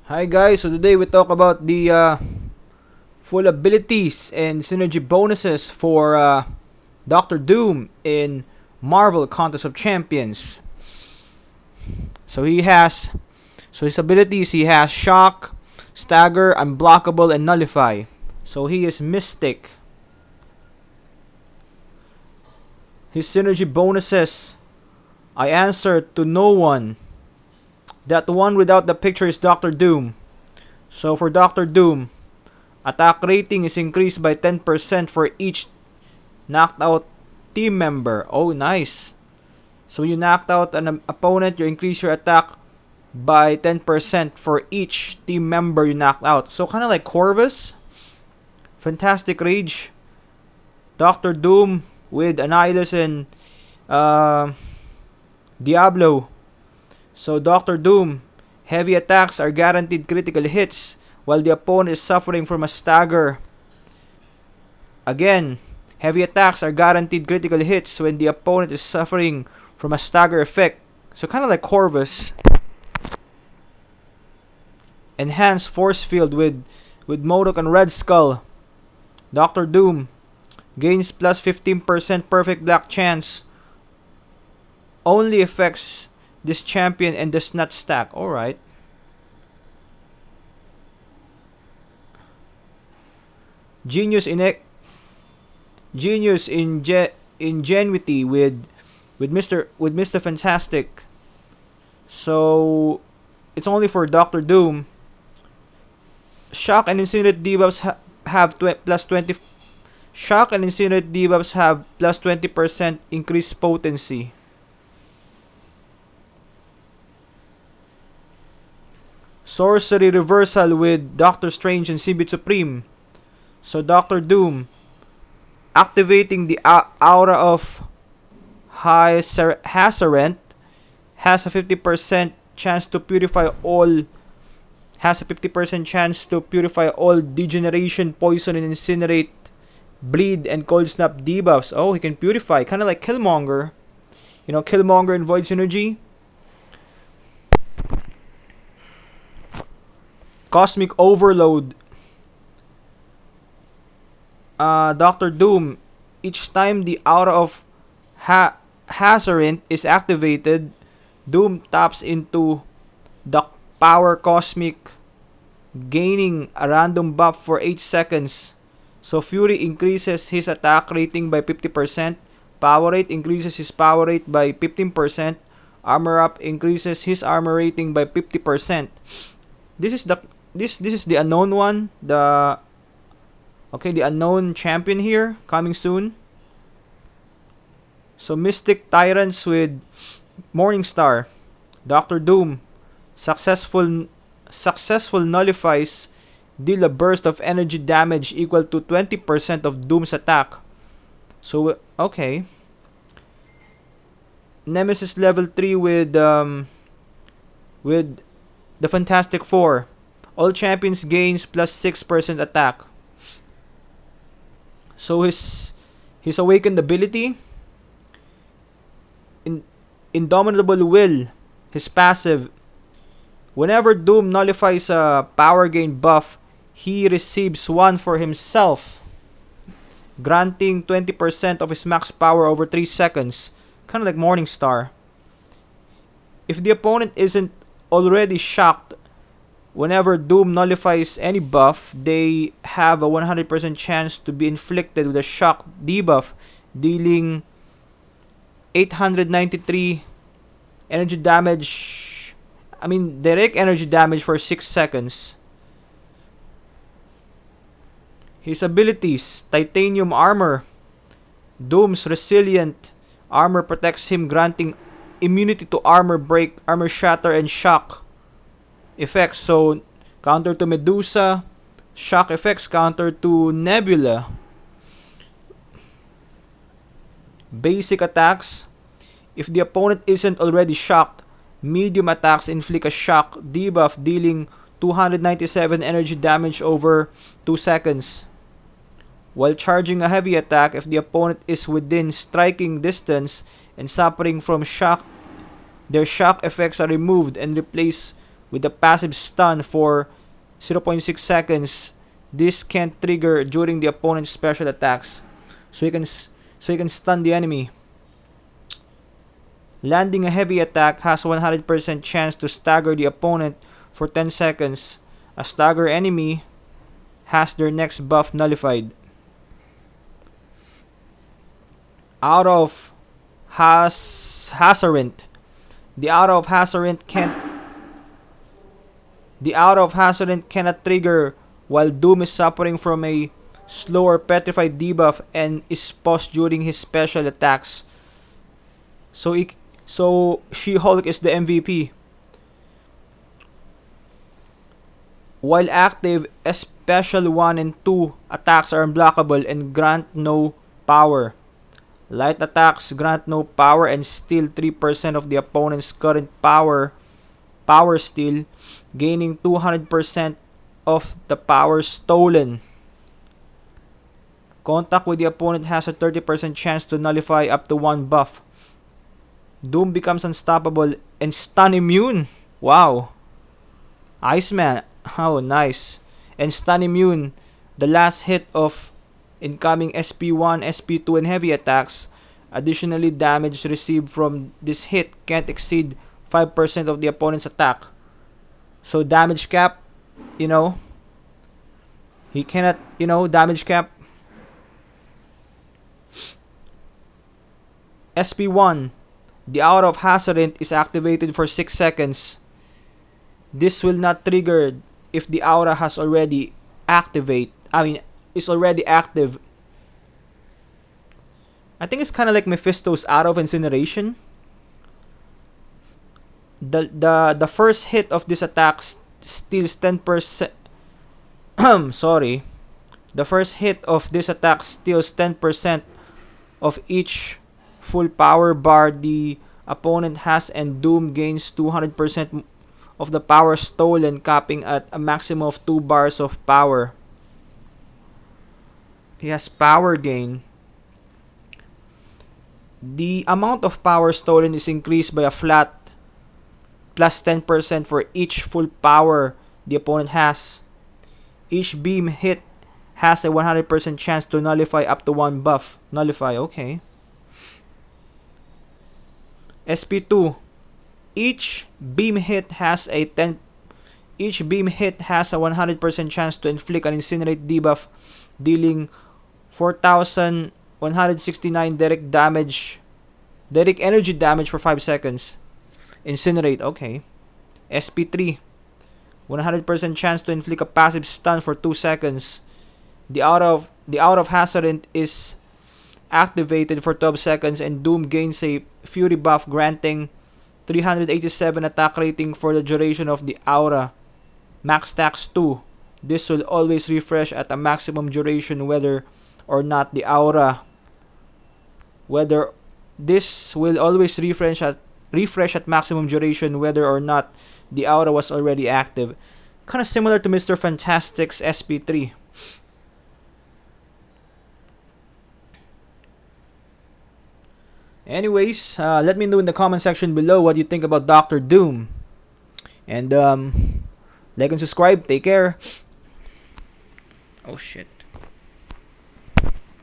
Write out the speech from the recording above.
Hi guys, so today we talk about the full abilities and synergy bonuses for Doctor Doom in Marvel Contest of Champions. So his abilities, he has Shock, Stagger, Unblockable, and Nullify. So he is Mystic. His synergy bonuses, I answer to no one. That one without the picture is Doctor Doom. So for Doctor Doom, attack rating is increased by 10% for each knocked out team member. Oh, nice. So when you knocked out an opponent, you increase your attack by 10% for each team member you knocked out. So kind of like Corvus. Fantastic Rage. Doctor Doom with Annihilus and Diablo. So Doctor Doom, heavy attacks are guaranteed critical hits while the opponent is suffering from a stagger. Again, heavy attacks are guaranteed critical hits when the opponent is suffering from a stagger effect. So kind of like Corvus. Enhanced force field with MODOK and Red Skull. Doctor Doom gains plus 15% perfect black chance. Only affects this champion and does not stack. Alright. Genius ingenuity with Mr. Fantastic. So it's only for Doctor Doom. Shock and Incinerate debuffs have plus 20. Shock and Incinerate debuffs have plus 20% increased potency. Sorcery reversal with Doctor Strange and Symbiote Supreme. So Doctor Doom activating the aura of Hazzarent has a 50% chance to purify all degeneration, poison, and incinerate, bleed, and cold snap debuffs. Oh, he can purify, kind of like Killmonger. You know, Killmonger and Void Synergy. Cosmic Overload. Doctor Doom, each time the aura of Hazzarent is activated, Doom taps into the power Cosmic, gaining a random buff for 8 seconds. So Fury increases his attack rating by 50%, Power Rate increases his power rate by 15%, Armor Up increases his armor rating by 50%. This is the unknown one, the unknown champion here, coming soon. So Mystic Tyrants with Morningstar. Doctor Doom successful nullifies, deal a burst of energy damage equal to 20% of Doom's attack. So okay. Nemesis level 3 with the Fantastic Four. All champions gains plus 6% attack. So his awakened ability, Indomitable Will, his passive. Whenever Doom nullifies a power gain buff, he receives one for himself, granting 20% of his max power over 3 seconds. Kind of like Morningstar. If the opponent isn't already shocked, whenever Doom nullifies any buff, they have a 100% chance to be inflicted with a shock debuff, dealing 893 energy damage. Direct energy damage for 6 seconds. His abilities: Titanium Armor. Doom's resilient armor protects him, granting immunity to armor break, armor shatter, and shock effects. So counter to Medusa, shock effects counter to Nebula. Basic attacks: if the opponent isn't already shocked, medium attacks inflict a shock debuff, dealing 297 energy damage over 2 seconds. While charging a heavy attack, if the opponent is within striking distance and suffering from shock, their shock effects are removed and replaced with a passive stun for 0.6 seconds. This can trigger during the opponent's special attacks, so you can stun the enemy. Landing a heavy attack has 100% chance to stagger the opponent for 10 seconds. A stagger enemy has their next buff nullified. Out of Hazzarant. The Out of Hazzarant cannot trigger while Doom is suffering from a slower petrified debuff and is paused during his special attacks. So She-Hulk is the MVP. While active, Special 1 and 2 attacks are unblockable and grant no power. Light attacks grant no power and steal 3% of the opponent's current power steal, gaining 200% of the power stolen. Contact with the opponent has a 30% chance to nullify up to one buff. Doom becomes unstoppable and stun immune. Wow. Iceman. Oh, nice. And stun immune. The last hit of incoming SP1, SP2, and heavy attacks. Additionally, damage received from this hit can't exceed 5% of the opponent's attack. So damage cap, he cannot, damage cap. SP1, the Out of Hazzarant is activated for 6 seconds. This will not trigger if the aura has already is already active. I think it's kind of like Mephisto's Out of Incineration. The first hit of this attack steals 10%. Sorry. The first hit of this attack steals 10% of each full power bar the opponent has, and Doom gains 200% of the power stolen, capping at a maximum of 2 bars of power. He has power gain. The amount of power stolen is increased by a flat plus 10% for each full power the opponent has. Each beam hit has a 100% chance to nullify up to one buff. Nullify, okay. SP2. Each beam hit has a 100% chance to inflict an incinerate debuff, dealing 4,169 direct energy damage for 5 seconds. Incinerate, okay. SP3. 100% chance to inflict a passive stun for 2 seconds. The Out of Hazzarant is activated for 12 seconds, and Doom gains a Fury buff, granting 387 attack rating for the duration of the aura. Max stacks 2. This will always refresh at a maximum duration whether or not the aura. This will always refresh at maximum duration whether or not the aura was already active. Kind of similar to Mr. Fantastic's SP3. Anyways, let me know in the comment section below what you think about Doctor Doom. And like and subscribe. Take care. Oh shit.